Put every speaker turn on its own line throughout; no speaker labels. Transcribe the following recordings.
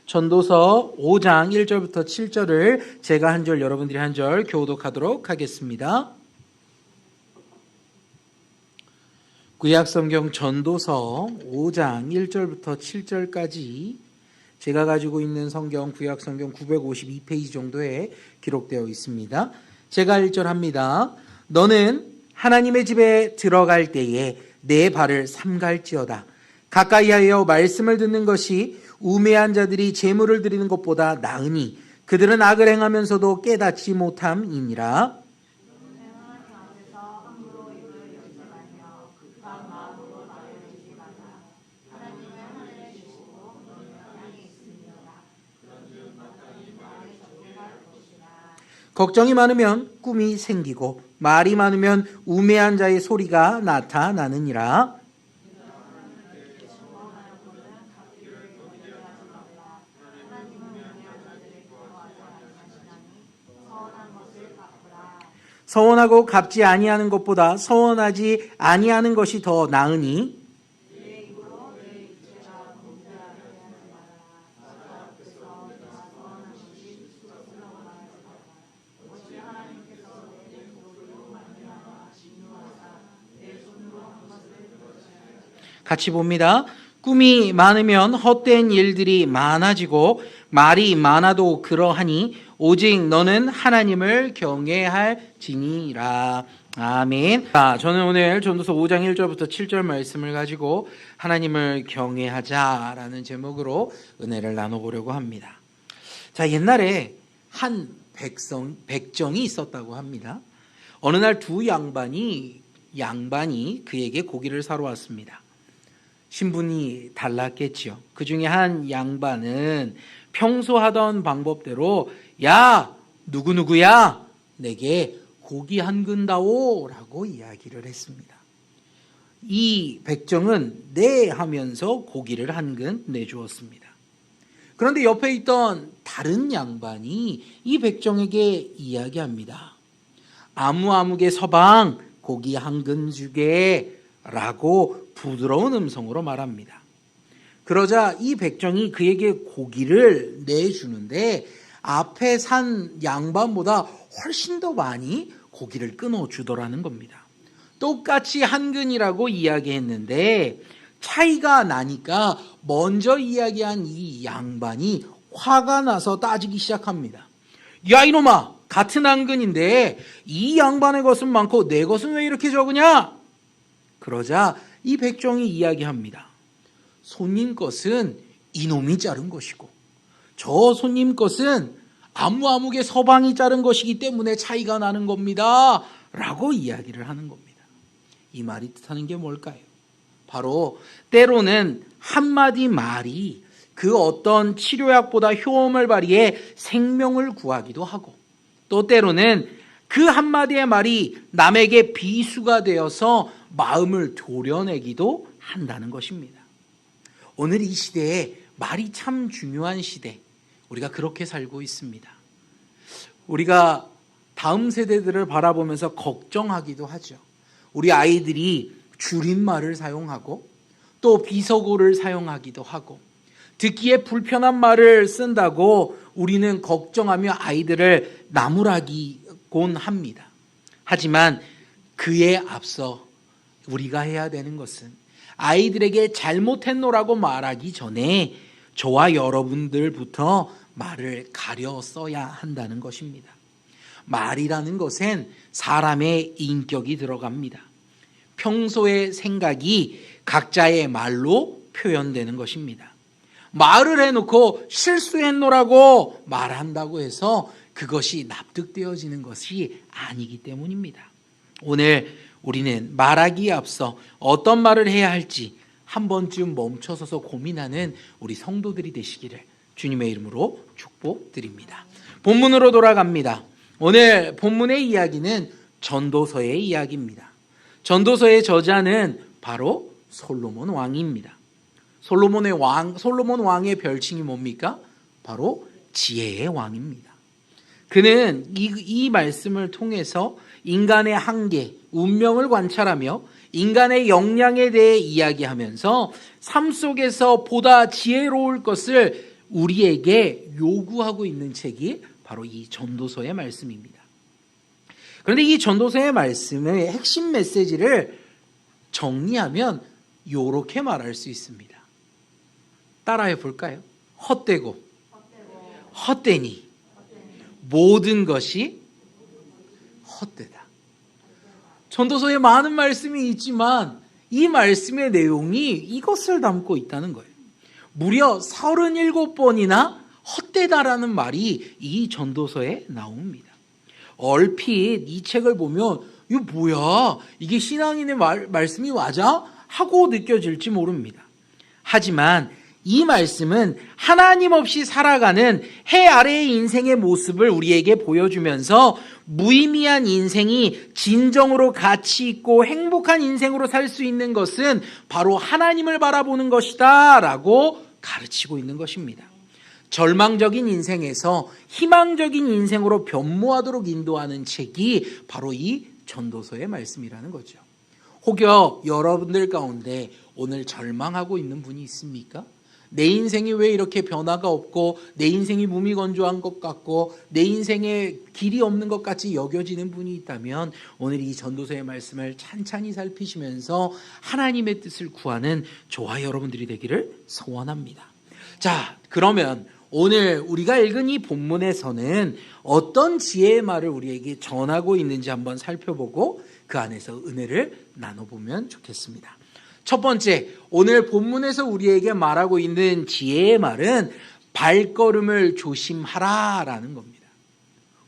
전도서 5장 1절부터 7절을 제가 한 절, 여러분들이 한 절 교독하도록 하겠습니다. 구약성경 전도서 5장 1절부터 7절까지 제가 가지고 있는 성경 구약성경 952페이지 정도에 기록되어 있습니다. 제가 1절 합니다. 너는 하나님의 집에 들어갈 때에 내 발을 삼갈지어다. 가까이하여 말씀을 듣는 것이 우매한 자들이 제물을 드리는 것보다 나으니 그들은 악을 행하면서도 깨닫지 못함이니라. 걱정이 많으면 꿈이 생기고 말이 많으면 우매한 자의 소리가 나타나느니라. 서원하고 갚지 아니하는 것보다 서원하지 아니하는 것이 더 나으니 같이 봅니다. 꿈이 많으면 헛된 일들이 많아지고 말이 많아도 그러하니 오직 너는 하나님을 경외할지니라. 아멘. 저는 오늘 전도서 5장 1절부터 7절 말씀을 가지고 하나님을 경외하자라는 제목으로 은혜를 나눠보려고 합니다. 자, 옛날에 한 백정이 있었다고 합니다. 어느 날 두 양반이 그에게 고기를 사러 왔습니다. 신분이 달랐겠지요. 그 중에 한 양반은 평소 하던 방법대로 야 누구누구야 내게 고기 한 근다오 라고 이야기를 했습니다. 이 백정은 네 하면서 고기를 한 근 내주었습니다. 그런데 옆에 있던 다른 양반이 이 백정에게 이야기합니다. 아무개 서방 고기 한 근 주게 라고 부드러운 음성으로 말합니다. 그러자 이 백정이 그에게 고기를 내주는데 앞에 산 양반보다 훨씬 더 많이 고기를 끊어주더라는 겁니다. 똑같이 한 근이라고 이야기했는데 차이가 나니까 먼저 이야기한 이 양반이 화가 나서 따지기 시작합니다. 야 이놈아, 같은 한 근인데 이 양반의 것은 많고 내 것은 왜 이렇게 적으냐? 그러자 이 백정이 이야기합니다. 손님 것은 이놈이 자른 것이고 저 손님 것은 아무개 서방이 자른 것이기 때문에 차이가 나는 겁니다 라고 이야기를 하는 겁니다. 이 말이 뜻하는 게 뭘까요? 바로 때로는 한마디 말이 그 어떤 치료약보다 효험을 발휘해 생명을 구하기도 하고 또 때로는 그 한마디의 말이 남에게 비수가 되어서 마음을 도려내기도 한다는 것입니다. 오늘 이 시대에 말이 참 중요한 시대, 우리가 그렇게 살고 있습니다. 우리가 다음 세대들을 바라보면서 걱정하기도 하죠. 우리 아이들이 줄임말을 사용하고 또 비속어를 사용하기도 하고 듣기에 불편한 말을 쓴다고 우리는 걱정하며 아이들을 나무라기곤 합니다. 하지만 그에 앞서 우리가 해야 되는 것은 아이들에게 잘못했노라고 말하기 전에 저와 여러분들부터 말을 가려 써야 한다는 것입니다. 말이라는 것은 사람의 인격이 들어갑니다. 평소의 생각이 각자의 말로 표현되는 것입니다. 말을 해놓고 실수했노라고 말한다고 해서 그것이 납득되어지는 것이 아니기 때문입니다. 오늘 우리는 말하기에 앞서 어떤 말을 해야 할지 한 번쯤 멈춰서서 고민하는 우리 성도들이 되시기를 주님의 이름으로 축복드립니다. 본문으로 돌아갑니다. 오늘 본문의 이야기는 전도서의 이야기입니다. 전도서의 저자는 바로 솔로몬 왕입니다. 솔로몬 왕의 별칭이 뭡니까? 바로 지혜의 왕입니다. 그는 이 말씀을 통해서 인간의 한계, 운명을 관찰하며 인간의 역량에 대해 이야기하면서 삶 속에서 보다 지혜로울 것을 우리에게 요구하고 있는 책이 바로 이 전도서의 말씀입니다. 그런데 이 전도서의 말씀의 핵심 메시지를 정리하면 이렇게 말할 수 있습니다. 따라해 볼까요? 헛되고 헛되니 모든 것이 헛되다. 전도서에 많은 말씀이 있지만 이 말씀의 내용이 이것을 담고 있다는 거예요. 무려 37번이나 헛되다라는 말이 이 전도서에 나옵니다. 얼핏 이 책을 보면 이거 뭐야? 이게 신앙인의 말씀이 맞아? 하고 느껴질지 모릅니다. 하지만 이 말씀은 하나님 없이 살아가는 해 아래의 인생의 모습을 우리에게 보여주면서 무의미한 인생이 진정으로 가치 있고 행복한 인생으로 살 수 있는 것은 바로 하나님을 바라보는 것이다 라고 가르치고 있는 것입니다. 절망적인 인생에서 희망적인 인생으로 변모하도록 인도하는 책이 바로 이 전도서의 말씀이라는 거죠. 혹여 여러분들 가운데 오늘 절망하고 있는 분이 있습니까? 내 인생이 왜 이렇게 변화가 없고 내 인생이 무미건조한 것 같고 내 인생에 길이 없는 것 같이 여겨지는 분이 있다면 오늘 이 전도서의 말씀을 찬찬히 살피시면서 하나님의 뜻을 구하는 저와 여러분들이 되기를 소원합니다. 자, 그러면 오늘 우리가 읽은 이 본문에서는 어떤 지혜의 말을 우리에게 전하고 있는지 한번 살펴보고 그 안에서 은혜를 나눠보면 좋겠습니다. 첫 번째, 오늘 본문에서 우리에게 말하고 있는 지혜의 말은 발걸음을 조심하라라는 겁니다.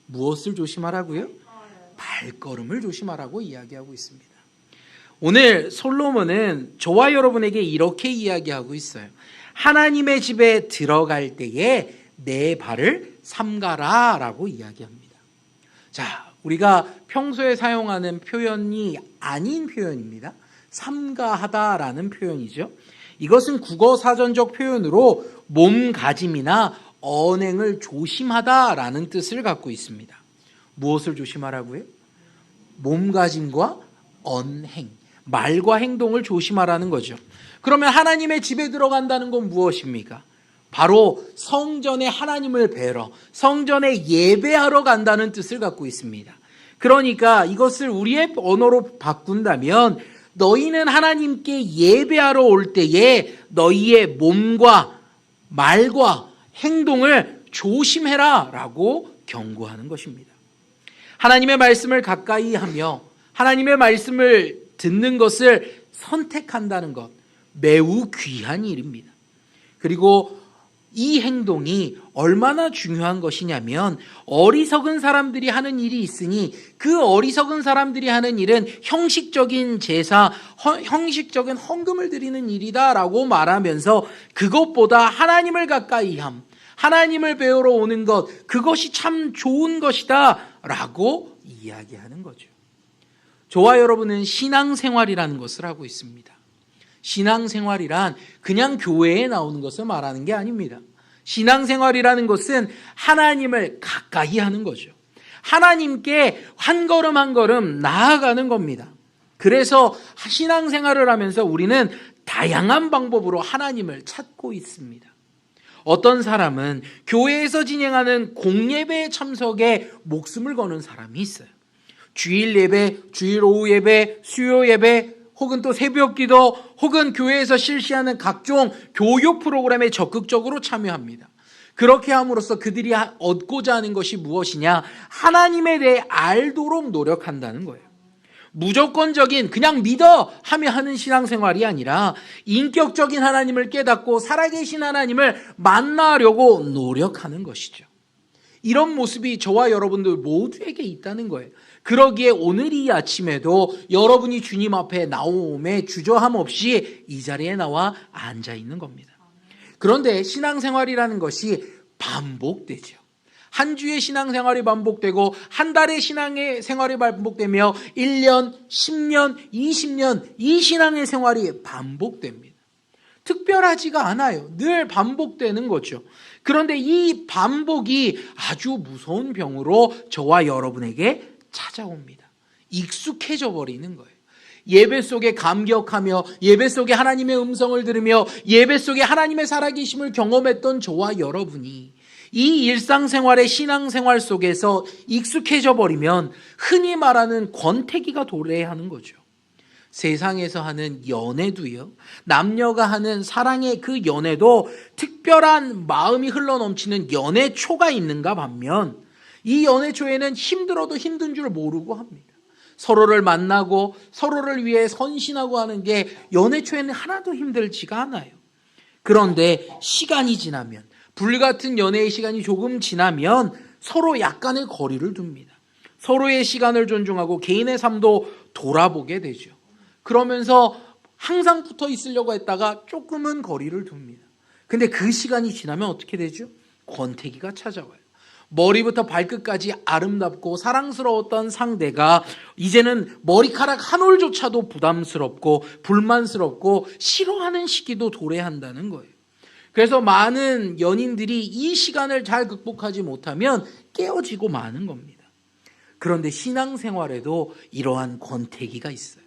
무엇을 조심하라고요? 발걸음을 조심하라고 이야기하고 있습니다. 오늘 솔로몬은 저와 여러분에게 이렇게 이야기하고 있어요. 하나님의 집에 들어갈 때에 내 발을 삼가라라고 이야기합니다. 자, 우리가 평소에 사용하는 표현이 아닌 표현입니다. 삼가하다라는 표현이죠. 이것은 국어사전적 표현으로 몸가짐이나 언행을 조심하다라는 뜻을 갖고 있습니다. 무엇을 조심하라고요? 몸가짐과 언행, 말과 행동을 조심하라는 거죠. 그러면 하나님의 집에 들어간다는 건 무엇입니까? 바로 성전에 하나님을 뵈러, 성전에 예배하러 간다는 뜻을 갖고 있습니다. 그러니까 이것을 우리의 언어로 바꾼다면 너희는 하나님께 예배하러 올 때에 너희의 몸과 말과 행동을 조심해라 라고 경고하는 것입니다. 하나님의 말씀을 가까이 하며 하나님의 말씀을 듣는 것을 선택한다는 것, 매우 귀한 일입니다. 그리고 이 행동이 얼마나 중요한 것이냐면 어리석은 사람들이 하는 일이 있으니 그 어리석은 사람들이 하는 일은 형식적인 제사, 형식적인 헌금을 드리는 일이다라고 말하면서 그것보다 하나님을 가까이 함, 하나님을 배우러 오는 것, 그것이 참 좋은 것이다라고 이야기하는 거죠. 저와 여러분은 신앙생활이라는 것을 하고 있습니다. 신앙생활이란 그냥 교회에 나오는 것을 말하는 게 아닙니다. 신앙생활이라는 것은 하나님을 가까이 하는 거죠. 하나님께 한 걸음 한 걸음 나아가는 겁니다. 그래서 신앙생활을 하면서 우리는 다양한 방법으로 하나님을 찾고 있습니다. 어떤 사람은 교회에서 진행하는 공예배 참석에 목숨을 거는 사람이 있어요. 주일 예배, 주일 오후 예배, 수요 예배, 혹은 또 새벽기도, 혹은 교회에서 실시하는 각종 교육 프로그램에 적극적으로 참여합니다. 그렇게 함으로써 그들이 얻고자 하는 것이 무엇이냐? 하나님에 대해 알도록 노력한다는 거예요. 무조건적인 그냥 믿어 하며 하는 신앙생활이 아니라 인격적인 하나님을 깨닫고 살아계신 하나님을 만나려고 노력하는 것이죠. 이런 모습이 저와 여러분들 모두에게 있다는 거예요. 그러기에 오늘 이 아침에도 여러분이 주님 앞에 나옴에 주저함 없이 이 자리에 나와 앉아 있는 겁니다. 그런데 신앙생활이라는 것이 반복되죠. 한 주의 신앙생활이 반복되고 한 달의 신앙의 생활이 반복되며 1년, 10년, 20년 이 신앙의 생활이 반복됩니다. 특별하지가 않아요. 늘 반복되는 거죠. 그런데 이 반복이 아주 무서운 병으로 저와 여러분에게 찾아옵니다. 익숙해져 버리는 거예요. 예배 속에 감격하며 예배 속에 하나님의 음성을 들으며 예배 속에 하나님의 살아계심을 경험했던 저와 여러분이 이 일상생활의 신앙생활 속에서 익숙해져 버리면 흔히 말하는 권태기가 도래하는 거죠. 세상에서 하는 연애도요, 남녀가 하는 사랑의 그 연애도 특별한 마음이 흘러넘치는 연애초가 있는가 반면 이 연애초에는 힘들어도 힘든 줄 모르고 합니다. 서로를 만나고 서로를 위해 헌신하고 하는 게 연애초에는 하나도 힘들지가 않아요. 그런데 시간이 지나면, 불같은 연애의 시간이 조금 지나면 서로 약간의 거리를 둡니다. 서로의 시간을 존중하고 개인의 삶도 돌아보게 되죠. 그러면서 항상 붙어 있으려고 했다가 조금은 거리를 둡니다. 근데 그 시간이 지나면 어떻게 되죠? 권태기가 찾아와요. 머리부터 발끝까지 아름답고 사랑스러웠던 상대가 이제는 머리카락 한 올조차도 부담스럽고 불만스럽고 싫어하는 시기도 도래한다는 거예요. 그래서 많은 연인들이 이 시간을 잘 극복하지 못하면 깨어지고 마는 겁니다. 그런데 신앙생활에도 이러한 권태기가 있어요.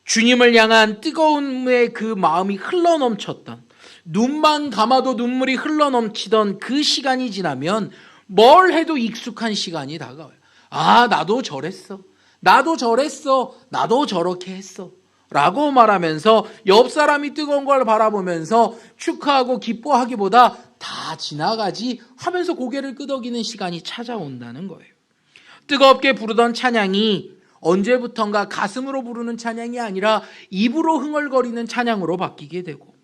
주님을 향한 뜨거움의 그 마음이 흘러넘쳤던, 눈만 감아도 눈물이 흘러넘치던 그 시간이 지나면 뭘 해도 익숙한 시간이 다가와요. 아, 나도 저랬어. 나도 저랬어. 나도 저렇게 했어. 라고 말하면서 옆 사람이 뜨거운 걸 바라보면서 축하하고 기뻐하기보다 다 지나가지 하면서 고개를 끄덕이는 시간이 찾아온다는 거예요. 뜨겁게 부르던 찬양이 언제부턴가 가슴으로 부르는 찬양이 아니라 입으로 흥얼거리는 찬양으로 바뀌게 되고,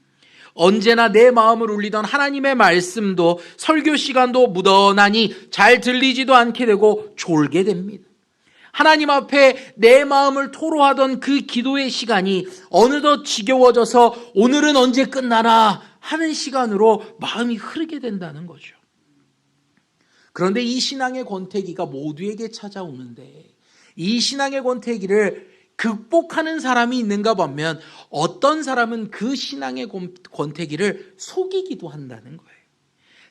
언제나 내 마음을 울리던 하나님의 말씀도 설교 시간도 무던하니 잘 들리지도 않게 되고 졸게 됩니다. 하나님 앞에 내 마음을 토로하던 그 기도의 시간이 어느덧 지겨워져서 오늘은 언제 끝나나 하는 시간으로 마음이 흐르게 된다는 거죠. 그런데 이 신앙의 권태기가 모두에게 찾아오는데 이 신앙의 권태기를 극복하는 사람이 있는가 보면 어떤 사람은 그 신앙의 권태기를 속이기도 한다는 거예요.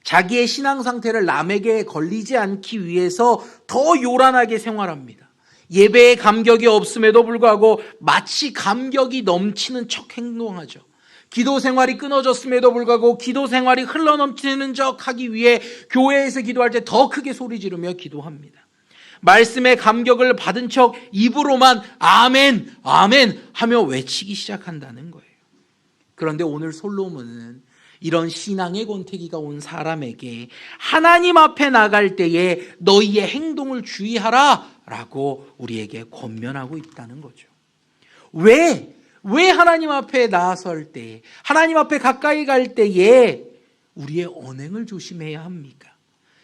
자기의 신앙 상태를 남에게 걸리지 않기 위해서 더 요란하게 생활합니다. 예배에 감격이 없음에도 불구하고 마치 감격이 넘치는 척 행동하죠. 기도 생활이 끊어졌음에도 불구하고 기도 생활이 흘러넘치는 척 하기 위해 교회에서 기도할 때 더 크게 소리 지르며 기도합니다. 말씀의 감격을 받은 척 입으로만 아멘, 아멘 하며 외치기 시작한다는 거예요. 그런데 오늘 솔로몬은 이런 신앙의 권태기가 온 사람에게 하나님 앞에 나갈 때에 너희의 행동을 주의하라 라고 우리에게 권면하고 있다는 거죠. 왜 하나님 앞에 나설 때, 하나님 앞에 가까이 갈 때에 우리의 언행을 조심해야 합니까?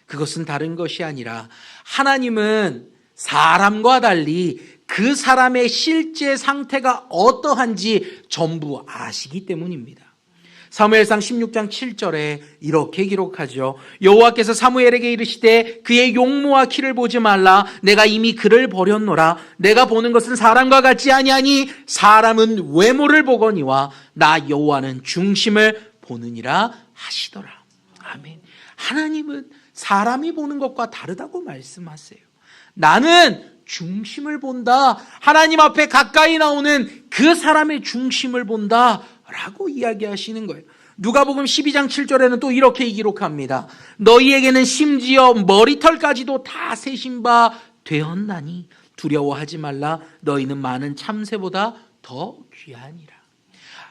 그것은 다른 것이 아니라 하나님은 사람과 달리 그 사람의 실제 상태가 어떠한지 전부 아시기 때문입니다. 사무엘상 16장 7절에 이렇게 기록하죠. 여호와께서 사무엘에게 이르시되 그의 용모와 키를 보지 말라. 내가 이미 그를 버렸노라. 내가 보는 것은 사람과 같지 아니하니 사람은 외모를 보거니와 나 여호와는 중심을 보느니라 하시더라. 아멘. 하나님은 사람이 보는 것과 다르다고 말씀하세요. 나는 중심을 본다. 하나님 앞에 가까이 나오는 그 사람의 중심을 본다 라고 이야기하시는 거예요. 누가복음 12장 7절에는 또 이렇게 기록합니다. 너희에게는 심지어 머리털까지도 다 세신 바 되었나니 두려워하지 말라. 너희는 많은 참새보다 더 귀하니라.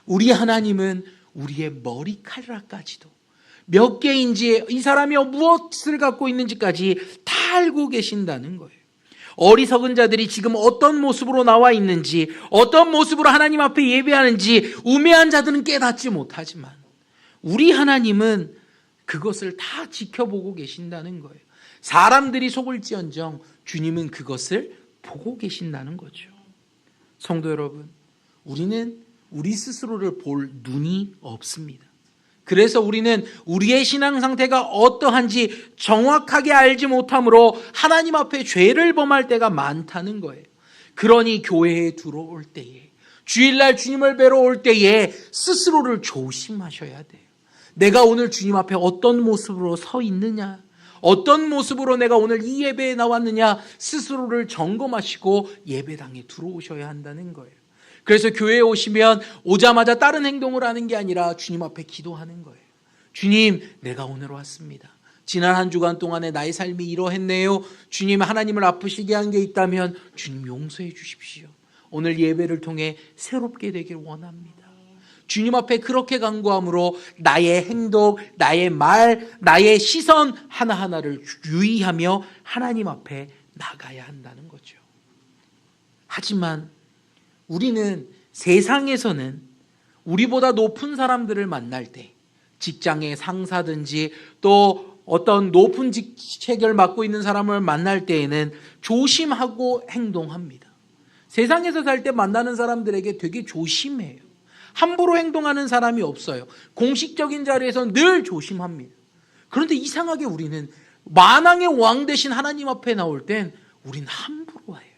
우리 하나님은 우리의 머리카락까지도 몇 개인지 이 사람이 무엇을 갖고 있는지까지 다 알고 계신다는 거예요. 어리석은 자들이 지금 어떤 모습으로 나와 있는지, 어떤 모습으로 하나님 앞에 예배하는지 우매한 자들은 깨닫지 못하지만 우리 하나님은 그것을 다 지켜보고 계신다는 거예요. 사람들이 속을지언정 주님은 그것을 보고 계신다는 거죠. 성도 여러분, 우리는 우리 스스로를 볼 눈이 없습니다. 그래서 우리는 우리의 신앙 상태가 어떠한지 정확하게 알지 못함으로 하나님 앞에 죄를 범할 때가 많다는 거예요. 그러니 교회에 들어올 때에, 주일날 주님을 뵈러 올 때에 스스로를 조심하셔야 돼요. 내가 오늘 주님 앞에 어떤 모습으로 서 있느냐, 어떤 모습으로 내가 오늘 이 예배에 나왔느냐 스스로를 점검하시고 예배당에 들어오셔야 한다는 거예요. 그래서 교회에 오시면 오자마자 다른 행동을 하는 게 아니라 주님 앞에 기도하는 거예요. 주님, 내가 오늘 왔습니다. 지난 한 주간 동안에 나의 삶이 이러했네요. 주님, 하나님을 아프시게 한 게 있다면 주님 용서해 주십시오. 오늘 예배를 통해 새롭게 되길 원합니다. 주님 앞에 그렇게 간구함으로 나의 행동, 나의 말, 나의 시선 하나하나를 유의하며 하나님 앞에 나가야 한다는 거죠. 하지만 우리는 세상에서는 우리보다 높은 사람들을 만날 때, 직장의 상사든지 또 어떤 높은 직책을 맡고 있는 사람을 만날 때에는 조심하고 행동합니다. 세상에서 살 때 만나는 사람들에게 되게 조심해요. 함부로 행동하는 사람이 없어요. 공식적인 자리에서 늘 조심합니다. 그런데 이상하게 우리는 만왕의 왕 되신 하나님 앞에 나올 땐 우린 함부로 해요.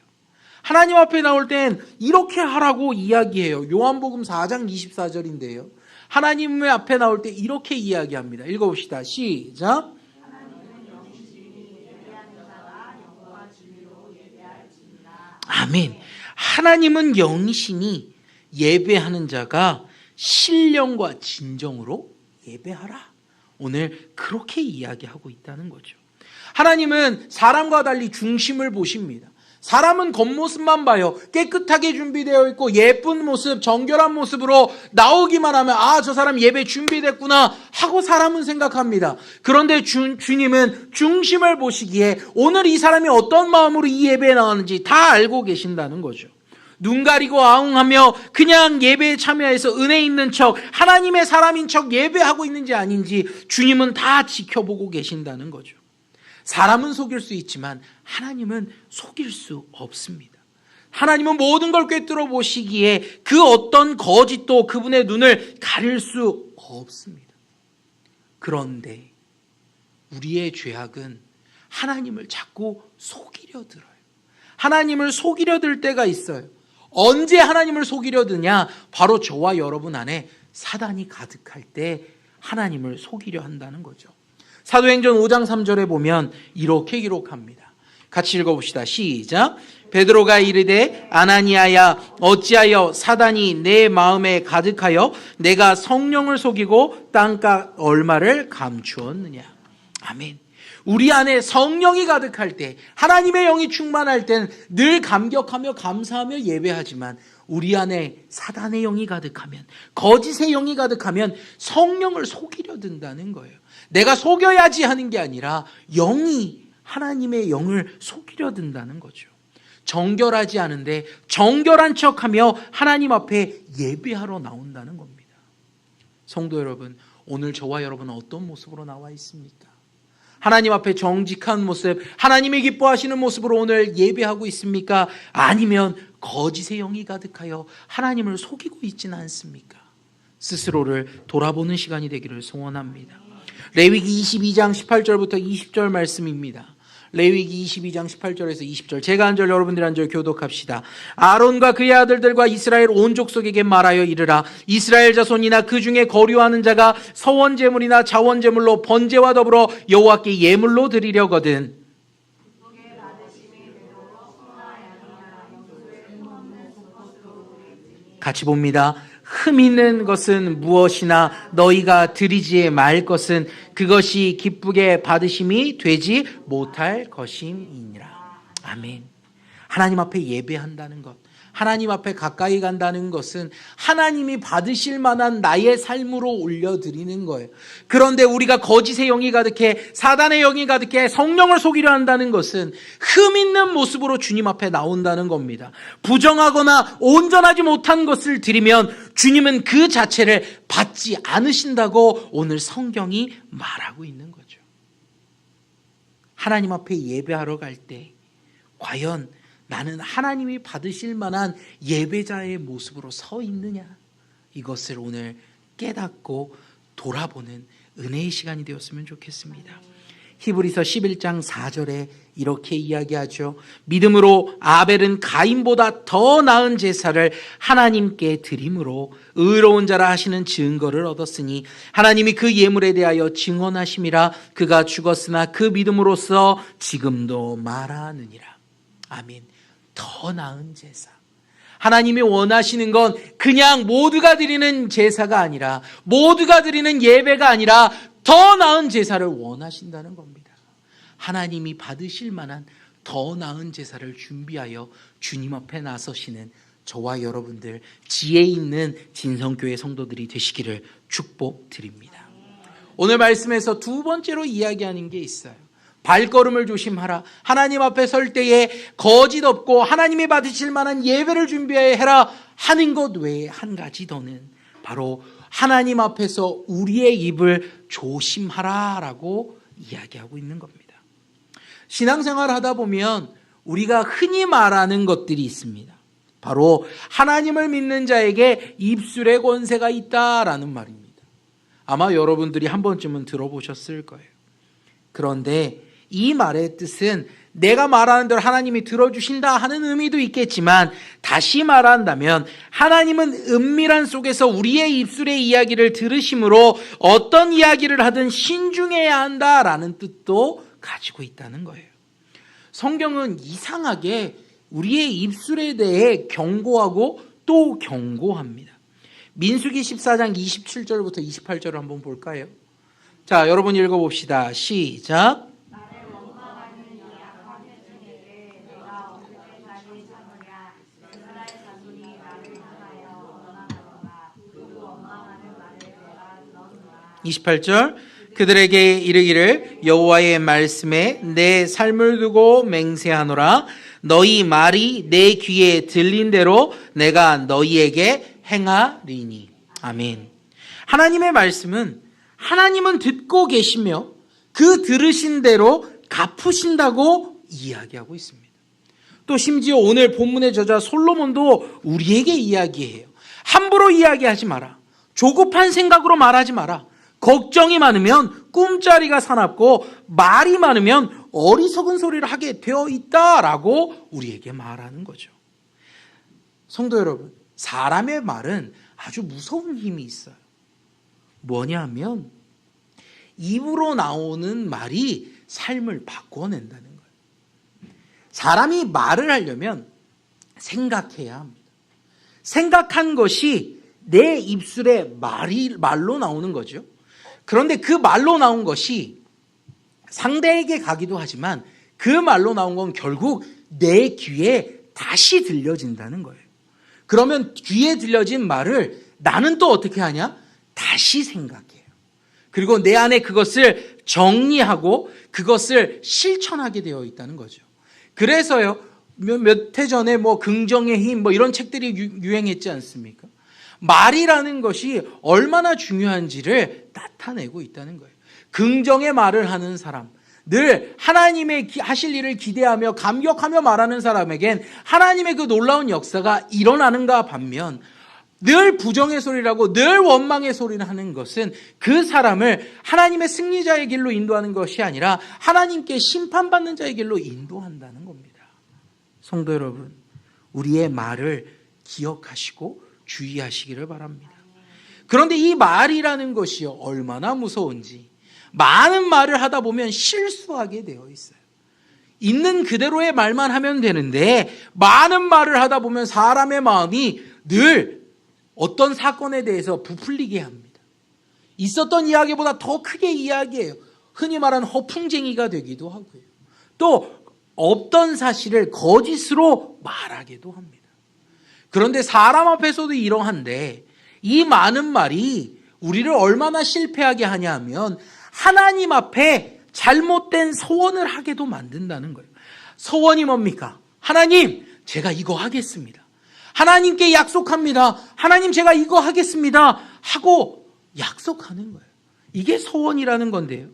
하나님 앞에 나올 땐 이렇게 하라고 이야기해요. 요한복음 4장 24절인데요. 하나님 앞에 나올 때 이렇게 이야기합니다. 읽어봅시다. 시작. 아멘. 하나님은 영이시니 예배하는 자가 신령과 진정으로 예배하라. 오늘 그렇게 이야기하고 있다는 거죠. 하나님은 사람과 달리 중심을 보십니다. 사람은 겉모습만 봐요. 깨끗하게 준비되어 있고 예쁜 모습, 정결한 모습으로 나오기만 하면 아, 저 사람 예배 준비됐구나 하고 사람은 생각합니다. 그런데 주님은 중심을 보시기에 오늘 이 사람이 어떤 마음으로 이 예배에 나왔는지 다 알고 계신다는 거죠. 눈 가리고 아웅하며 그냥 예배에 참여해서 은혜 있는 척, 하나님의 사람인 척 예배하고 있는지 아닌지 주님은 다 지켜보고 계신다는 거죠. 사람은 속일 수 있지만 하나님은 속일 수 없습니다. 하나님은 모든 걸 꿰뚫어 보시기에 그 어떤 거짓도 그분의 눈을 가릴 수 없습니다. 그런데 우리의 죄악은 하나님을 자꾸 속이려 들어요. 하나님을 속이려 들 때가 있어요. 언제 하나님을 속이려 드냐? 바로 저와 여러분 안에 사단이 가득할 때 하나님을 속이려 한다는 거죠. 사도행전 5장 3절에 보면 이렇게 기록합니다. 같이 읽어봅시다. 시작. 베드로가 이르되 아나니아야 어찌하여 사단이 내 마음에 가득하여 내가 성령을 속이고 땅값 얼마를 감추었느냐. 아멘. 우리 안에 성령이 가득할 때, 하나님의 영이 충만할 때는 늘 감격하며 감사하며 예배하지만 우리 안에 사단의 영이 가득하면, 거짓의 영이 가득하면 성령을 속이려 든다는 거예요. 내가 속여야지 하는 게 아니라 영이, 하나님의 영을 속이려 든다는 거죠. 정결하지 않은데 정결한 척하며 하나님 앞에 예배하러 나온다는 겁니다. 성도 여러분, 오늘 저와 여러분은 어떤 모습으로 나와 있습니까? 하나님 앞에 정직한 모습, 하나님이 기뻐하시는 모습으로 오늘 예배하고 있습니까? 아니면 거짓의 영이 가득하여 하나님을 속이고 있지는 않습니까? 스스로를 돌아보는 시간이 되기를 소원합니다. 레위기 22장 18절부터 20절 말씀입니다. 레위기 22장 18절에서 20절, 제가 한 절 여러분들이 한 절 교독합시다. 아론과 그의 아들들과 이스라엘 온 족속에게 말하여 이르라. 이스라엘 자손이나 그 중에 거류하는 자가 서원 제물이나 자원 제물로 번제와 더불어 여호와께 예물로 드리려거든 같이 봅니다. 흠 있는 것은 무엇이나 너희가 드리지 말 것은 그것이 기쁘게 받으심이 되지 못할 것임이니라. 아멘. 하나님 앞에 예배한다는 것, 하나님 앞에 가까이 간다는 것은 하나님이 받으실 만한 나의 삶으로 올려드리는 거예요. 그런데 우리가 거짓의 영이 가득해, 사단의 영이 가득해 성령을 속이려 한다는 것은 흠 있는 모습으로 주님 앞에 나온다는 겁니다. 부정하거나 온전하지 못한 것을 드리면 주님은 그 자체를 받지 않으신다고 오늘 성경이 말하고 있는 거죠. 하나님 앞에 예배하러 갈 때 과연 나는 하나님이 받으실 만한 예배자의 모습으로 서 있느냐, 이것을 오늘 깨닫고 돌아보는 은혜의 시간이 되었으면 좋겠습니다. 히브리서 11장 4절에 이렇게 이야기하죠. 믿음으로 아벨은 가인보다 더 나은 제사를 하나님께 드림으로 의로운 자라 하시는 증거를 얻었으니 하나님이 그 예물에 대하여 증언하심이라. 그가 죽었으나 그 믿음으로써 지금도 말하느니라. 아멘. 더 나은 제사, 하나님이 원하시는 건 그냥 모두가 드리는 제사가 아니라, 모두가 드리는 예배가 아니라 더 나은 제사를 원하신다는 겁니다. 하나님이 받으실 만한 더 나은 제사를 준비하여 주님 앞에 나서시는 저와 여러분들, 지혜 있는 진성교회 성도들이 되시기를 축복드립니다. 오늘 말씀에서 두 번째로 이야기하는 게 있어요. 발걸음을 조심하라. 하나님 앞에 설 때에 거짓 없고 하나님이 받으실 만한 예배를 준비해야 해라 하는 것 외에 한 가지 더는 바로 하나님 앞에서 우리의 입을 조심하라라고 이야기하고 있는 겁니다. 신앙생활 하다 보면 우리가 흔히 말하는 것들이 있습니다. 바로 하나님을 믿는 자에게 입술의 권세가 있다라는 말입니다. 아마 여러분들이 한 번쯤은 들어보셨을 거예요. 그런데 이 말의 뜻은 내가 말하는 대로 하나님이 들어주신다 하는 의미도 있겠지만, 다시 말한다면 하나님은 은밀한 속에서 우리의 입술의 이야기를 들으심으로 어떤 이야기를 하든 신중해야 한다라는 뜻도 가지고 있다는 거예요. 성경은 이상하게 우리의 입술에 대해 경고하고 또 경고합니다. 민수기 14장 27절부터 28절을 한번 볼까요? 자, 여러분 읽어봅시다. 시작.
내가 언제까지 참으랴. 이스라엘 자손이 나를 향하여 원망하노라. 그 원망하는 말을 내가 들었노라.
28절. 그들에게 이르기를 여호와의 말씀에 내 삶을 두고 맹세하노라. 너희 말이 내 귀에 들린 대로 내가 너희에게 행하리니. 아멘. 하나님의 말씀은 하나님은 듣고 계시며 그 들으신 대로 갚으신다고 이야기하고 있습니다. 또 심지어 오늘 본문의 저자 솔로몬도 우리에게 이야기해요. 함부로 이야기하지 마라. 조급한 생각으로 말하지 마라. 걱정이 많으면 꿈자리가 사납고 말이 많으면 어리석은 소리를 하게 되어 있다라고 우리에게 말하는 거죠. 성도 여러분, 사람의 말은 아주 무서운 힘이 있어요. 뭐냐 하면 입으로 나오는 말이 삶을 바꿔낸다는 거예요. 사람이 말을 하려면 생각해야 합니다. 생각한 것이 내 입술에 말로 나오는 거죠. 그런데 그 말로 나온 것이 상대에게 가기도 하지만 그 말로 나온 건 결국 내 귀에 다시 들려진다는 거예요. 그러면 귀에 들려진 말을 나는 또 어떻게 하냐? 다시 생각해요. 그리고 내 안에 그것을 정리하고 그것을 실천하게 되어 있다는 거죠. 그래서요, 몇 해 전에 긍정의 힘 이런 책들이 유행했지 않습니까? 말이라는 것이 얼마나 중요한지를 나타내고 있다는 거예요. 긍정의 말을 하는 사람, 늘 하나님의 하실 일을 기대하며 감격하며 말하는 사람에겐 하나님의 그 놀라운 역사가 일어나는가 반면, 늘 부정의 소리라고 늘 원망의 소리를 하는 것은 그 사람을 하나님의 승리자의 길로 인도하는 것이 아니라 하나님께 심판받는 자의 길로 인도한다는 겁니다. 성도 여러분, 우리의 말을 기억하시고 주의하시기를 바랍니다. 그런데 이 말이라는 것이 얼마나 무서운지, 많은 말을 하다 보면 실수하게 되어 있어요. 있는 그대로의 말만 하면 되는데 많은 말을 하다 보면 사람의 마음이 늘 어떤 사건에 대해서 부풀리게 합니다. 있었던 이야기보다 더 크게 이야기해요. 흔히 말하는 허풍쟁이가 되기도 하고요. 또 없던 사실을 거짓으로 말하기도 합니다. 그런데 사람 앞에서도 이러한데 이 많은 말이 우리를 얼마나 실패하게 하냐 하면 하나님 앞에 잘못된 소원을 하게도 만든다는 거예요. 소원이 뭡니까? 하나님, 제가 이거 하겠습니다. 하나님께 약속합니다. 하나님, 제가 이거 하겠습니다. 하고 약속하는 거예요. 이게 소원이라는 건데요.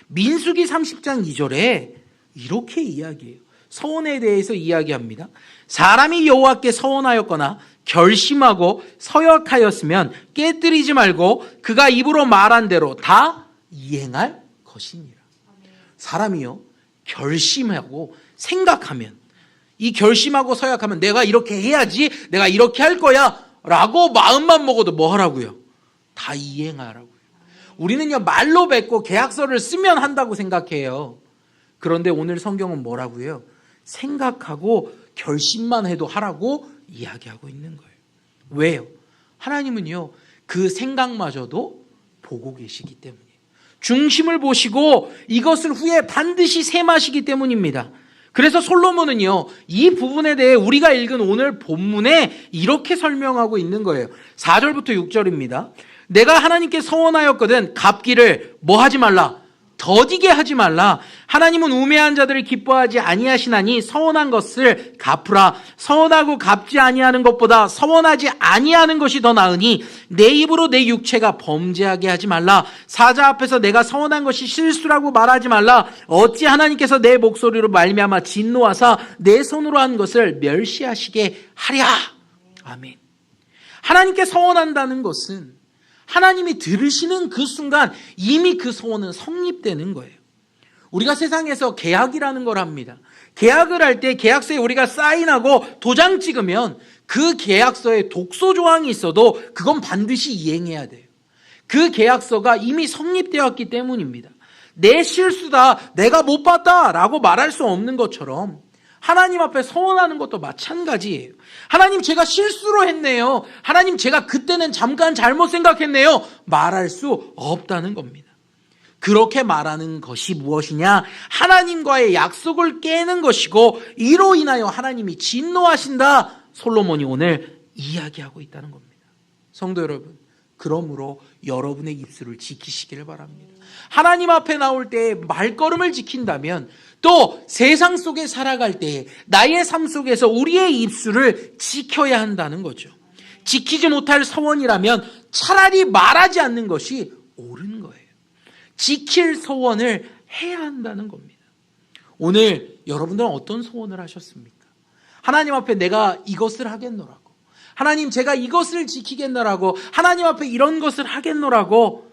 민수기 30장 2절에 이렇게 이야기해요. 서원에 대해서 이야기합니다. 사람이 여호와께 서원하였거나 결심하고 서약하였으면 깨뜨리지 말고 그가 입으로 말한 대로 다 이행할 것이니라. 사람이요, 결심하고 생각하면, 이 결심하고 서약하면 내가 이렇게 해야지, 내가 이렇게 할 거야 라고 마음만 먹어도 뭐 하라고요? 다 이행하라고요. 우리는요, 말로 뱉고 계약서를 쓰면 한다고 생각해요. 그런데 오늘 성경은 뭐라고요? 생각하고 결심만 해도 하라고 이야기하고 있는 거예요. 왜요? 하나님은요, 그 생각마저도 보고 계시기 때문이에요. 중심을 보시고 이것을 후에 반드시 셈하시기 때문입니다. 그래서 솔로몬은요, 이 부분에 대해 우리가 읽은 오늘 본문에 이렇게 설명하고 있는 거예요. 4절부터 6절입니다. 내가 하나님께 서원하였거든 갚기를 뭐 하지 말라? 더디게 하지 말라. 하나님은 우매한 자들을 기뻐하지 아니하시나니 서원한 것을 갚으라. 서원하고 갚지 아니하는 것보다 서원하지 아니하는 것이 더 나으니 내 입으로 내 육체가 범죄하게 하지 말라. 사자 앞에서 내가 서원한 것이 실수라고 말하지 말라. 어찌 하나님께서 내 목소리로 말미암아 진노하사 내 손으로 한 것을 멸시하시게 하랴. 아멘. 하나님께 서원한다는 것은 하나님이 들으시는 그 순간 이미 그 소원은 성립되는 거예요. 우리가 세상에서 계약이라는 걸 합니다. 계약을 할 때 계약서에 우리가 사인하고 도장 찍으면 그 계약서에 독소 조항이 있어도 그건 반드시 이행해야 돼요. 그 계약서가 이미 성립되었기 때문입니다. 내 실수다, 내가 못 봤다 라고 말할 수 없는 것처럼 하나님 앞에 서원하는 것도 마찬가지예요. 하나님 제가 실수로 했네요. 하나님 제가 그때는 잠깐 잘못 생각했네요. 말할 수 없다는 겁니다. 그렇게 말하는 것이 무엇이냐? 하나님과의 약속을 깨는 것이고 이로 인하여 하나님이 진노하신다. 솔로몬이 오늘 이야기하고 있다는 겁니다. 성도 여러분, 그러므로 여러분의 입술을 지키시기를 바랍니다. 하나님 앞에 나올 때 말걸음을 지킨다면 또 세상 속에 살아갈 때 나의 삶 속에서 우리의 입술을 지켜야 한다는 거죠. 지키지 못할 서원이라면 차라리 말하지 않는 것이 옳은 거예요. 지킬 서원을 해야 한다는 겁니다. 오늘 여러분들은 어떤 서원을 하셨습니까? 하나님 앞에 내가 이것을 하겠노라고, 하나님 제가 이것을 지키겠노라고, 하나님 앞에 이런 것을 하겠노라고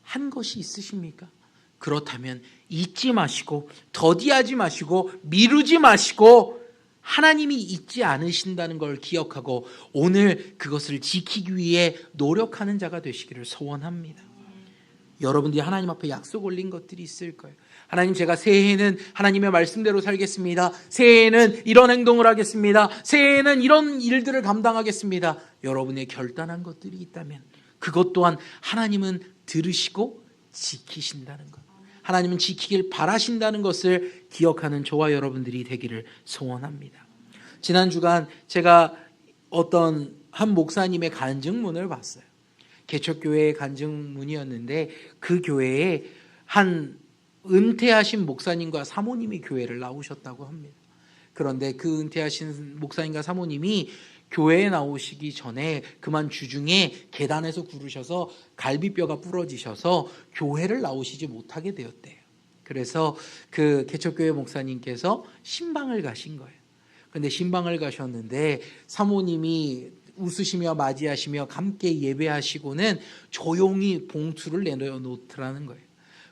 한 것이 있으십니까? 그렇다면 잊지 마시고 더디하지 마시고 미루지 마시고 하나님이 잊지 않으신다는 걸 기억하고 오늘 그것을 지키기 위해 노력하는 자가 되시기를 소원합니다. 여러분들이 하나님 앞에 약속 올린 것들이 있을 거예요. 하나님 제가 새해에는 하나님의 말씀대로 살겠습니다. 새해에는 이런 행동을 하겠습니다. 새해에는 이런 일들을 감당하겠습니다. 여러분의 결단한 것들이 있다면 그것 또한 하나님은 들으시고 지키신다는 것, 하나님은 지키길 바라신다는 것을 기억하는 저와 여러분들이 되기를 소원합니다. 지난 주간 제가 어떤 한 목사님의 간증문을 봤어요. 개척교회의 간증문이었는데 그 교회에 한 은퇴하신 목사님과 사모님이 교회를 나오셨다고 합니다. 그런데 그 은퇴하신 목사님과 사모님이 교회에 나오시기 전에 그만 주중에 계단에서 구르셔서 갈비뼈가 부러지셔서 교회를 나오시지 못하게 되었대요. 그래서 그 개척교회 목사님께서 신방을 가신 거예요. 그런데 신방을 가셨는데 사모님이 웃으시며 맞이하시며 함께 예배하시고는 조용히 봉투를 내놓더라는 거예요.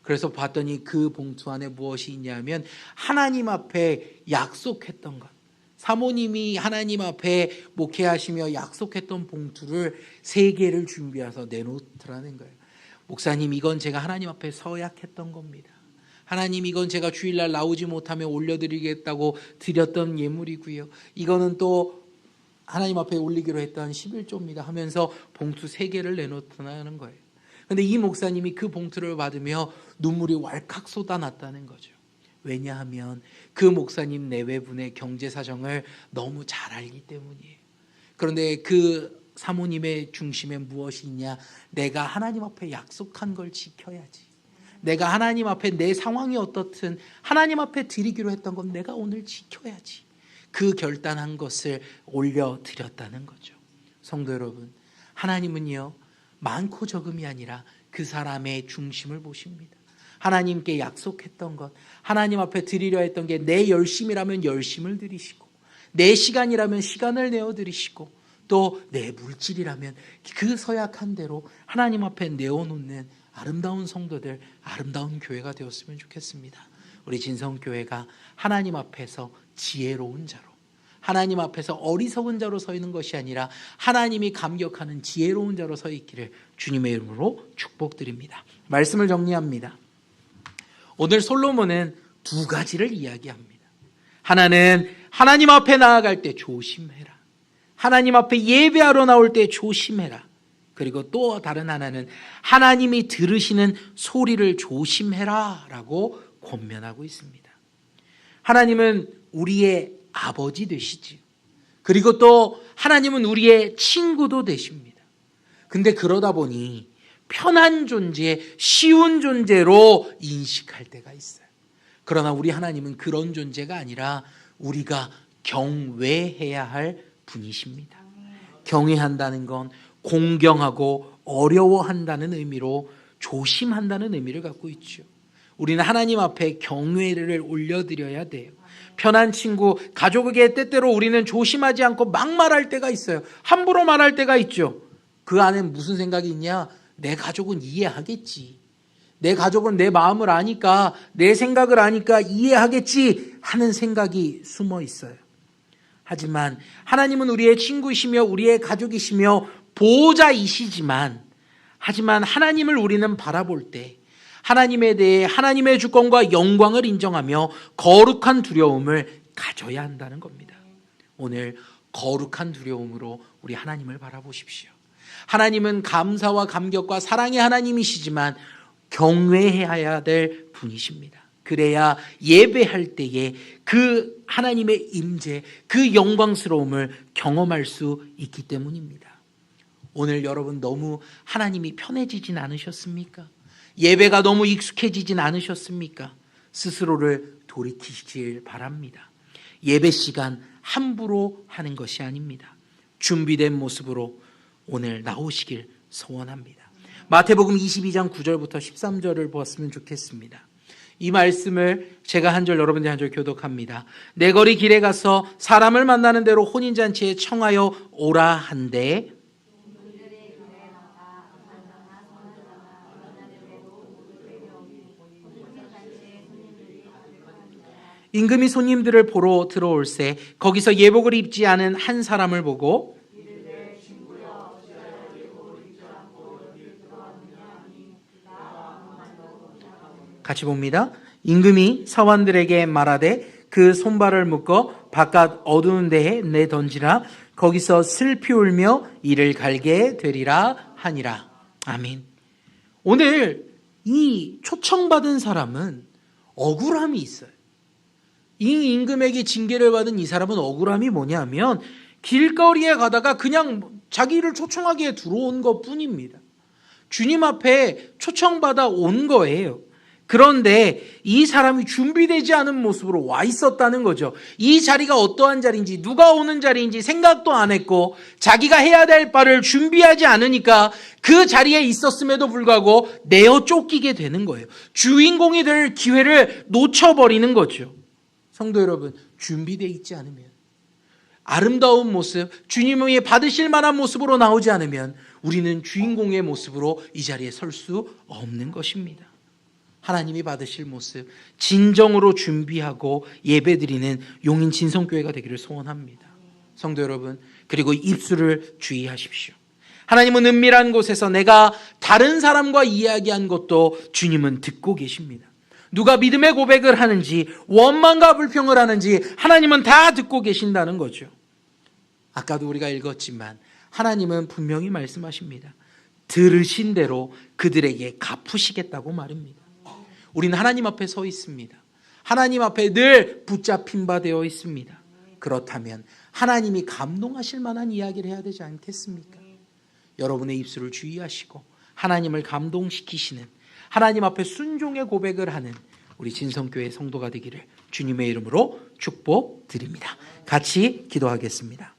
그래서 봤더니 그 봉투 안에 무엇이 있냐면 하나님 앞에 약속했던 것, 사모님이 하나님 앞에 목회하시며 약속했던 봉투를 3개를 준비해서 내놓더라는 거예요. 목사님, 이건 제가 하나님 앞에 서약했던 겁니다. 하나님, 이건 제가 주일날 나오지 못하면 올려드리겠다고 드렸던 예물이고요. 이거는 또 하나님 앞에 올리기로 했던 11조입니다 하면서 봉투 3개를 내놓더라는 거예요. 그런데 이 목사님이 그 봉투를 받으며 눈물이 왈칵 쏟아났다는 거죠. 왜냐하면 그 목사님 내외분의 경제 사정을 너무 잘 알기 때문이에요. 그런데 그 사모님의 중심에 무엇이 있냐? 내가 하나님 앞에 약속한 걸 지켜야지. 내가 하나님 앞에 내 상황이 어떻든 하나님 앞에 드리기로 했던 건 내가 오늘 지켜야지. 그 결단한 것을 올려드렸다는 거죠. 성도 여러분, 하나님은요 많고 적음이 아니라 그 사람의 중심을 보십니다. 하나님께 약속했던 것, 하나님 앞에 드리려 했던 게 내 열심이라면 열심을 드리시고 내 시간이라면 시간을 내어드리시고 또 내 물질이라면 그 서약한 대로 하나님 앞에 내어놓는 아름다운 성도들, 아름다운 교회가 되었으면 좋겠습니다. 우리 진성교회가 하나님 앞에서 지혜로운 자로, 하나님 앞에서 어리석은 자로 서 있는 것이 아니라 하나님이 감격하는 지혜로운 자로 서 있기를 주님의 이름으로 축복드립니다. 말씀을 정리합니다. 오늘 솔로몬은 2가지를 이야기합니다. 하나는 하나님 앞에 나아갈 때 조심해라. 하나님 앞에 예배하러 나올 때 조심해라. 그리고 또 다른 하나는 하나님이 들으시는 소리를 조심해라 라고 권면하고 있습니다. 하나님은 우리의 아버지 되시지요. 그리고 또 하나님은 우리의 친구도 되십니다. 근데 그러다 보니 편한 존재, 쉬운 존재로 인식할 때가 있어요. 그러나 우리 하나님은 그런 존재가 아니라 우리가 경외해야 할 분이십니다. 경외한다는 건 공경하고 어려워한다는 의미로 조심한다는 의미를 갖고 있죠. 우리는 하나님 앞에 경외를 올려드려야 돼요. 편한 친구, 가족에게 때때로 우리는 조심하지 않고 막 말할 때가 있어요. 함부로 말할 때가 있죠. 그 안에 무슨 생각이 있냐? 내 가족은 이해하겠지. 내 가족은 내 마음을 아니까, 내 생각을 아니까 이해하겠지 하는 생각이 숨어 있어요. 하지만 하나님은 우리의 친구이시며 우리의 가족이시며 보호자이시지만, 하지만 하나님을 우리는 바라볼 때 하나님에 대해 하나님의 주권과 영광을 인정하며 거룩한 두려움을 가져야 한다는 겁니다. 오늘 거룩한 두려움으로 우리 하나님을 바라보십시오. 하나님은 감사와 감격과 사랑의 하나님이시지만 경외해야 될 분이십니다. 그래야 예배할 때에 그 하나님의 임재, 그 영광스러움을 경험할 수 있기 때문입니다. 오늘 여러분 너무 하나님이 편해지진 않으셨습니까? 예배가 너무 익숙해지진 않으셨습니까? 스스로를 돌이키시길 바랍니다. 예배 시간 함부로 하는 것이 아닙니다. 준비된 모습으로 오늘 나오시길 소원합니다. 마태복음 22장 9절부터 13절을 보았으면 좋겠습니다. 이 말씀을 제가 한 절 여러분들 한 절 교독합니다. 내 거리 길에 가서 사람을 만나는 대로 혼인잔치에 청하여 오라 한데 임금이 손님들을 보러 들어올세 거기서 예복을 입지 않은 한 사람을 보고 같이 봅니다. 임금이 사원들에게 말하되 그 손발을 묶어 바깥 어두운 데에 내던지라 거기서 슬피 울며 이를 갈게 되리라 하니라. 아멘. 오늘 이 초청받은 사람은 억울함이 있어요. 이 임금에게 징계를 받은 이 사람은 억울함이 뭐냐면 길거리에 가다가 그냥 자기를 초청하기에 들어온 것 뿐입니다. 주님 앞에 초청받아 온 거예요. 그런데 이 사람이 준비되지 않은 모습으로 와 있었다는 거죠. 이 자리가 어떠한 자리인지 누가 오는 자리인지 생각도 안 했고 자기가 해야 될 바를 준비하지 않으니까 그 자리에 있었음에도 불구하고 내어 쫓기게 되는 거예요. 주인공이 될 기회를 놓쳐버리는 거죠. 성도 여러분, 준비되어 있지 않으면 아름다운 모습, 주님이 받으실 만한 모습으로 나오지 않으면 우리는 주인공의 모습으로 이 자리에 설 수 없는 것입니다. 하나님이 받으실 모습, 진정으로 준비하고 예배드리는 용인 진성교회가 되기를 소원합니다. 성도 여러분, 그리고 입술을 주의하십시오. 하나님은 은밀한 곳에서 내가 다른 사람과 이야기한 것도 주님은 듣고 계십니다. 누가 믿음의 고백을 하는지 원망과 불평을 하는지 하나님은 다 듣고 계신다는 거죠. 아까도 우리가 읽었지만 하나님은 분명히 말씀하십니다. 들으신 대로 그들에게 갚으시겠다고 말입니다. 우리는 하나님 앞에 서 있습니다. 하나님 앞에 늘 붙잡힌 바 되어 있습니다. 그렇다면 하나님이 감동하실 만한 이야기를 해야 되지 않겠습니까? 여러분의 입술을 주의하시고 하나님을 감동시키시는, 하나님 앞에 순종의 고백을 하는 우리 진성교회 성도가 되기를 주님의 이름으로 축복드립니다. 같이 기도하겠습니다.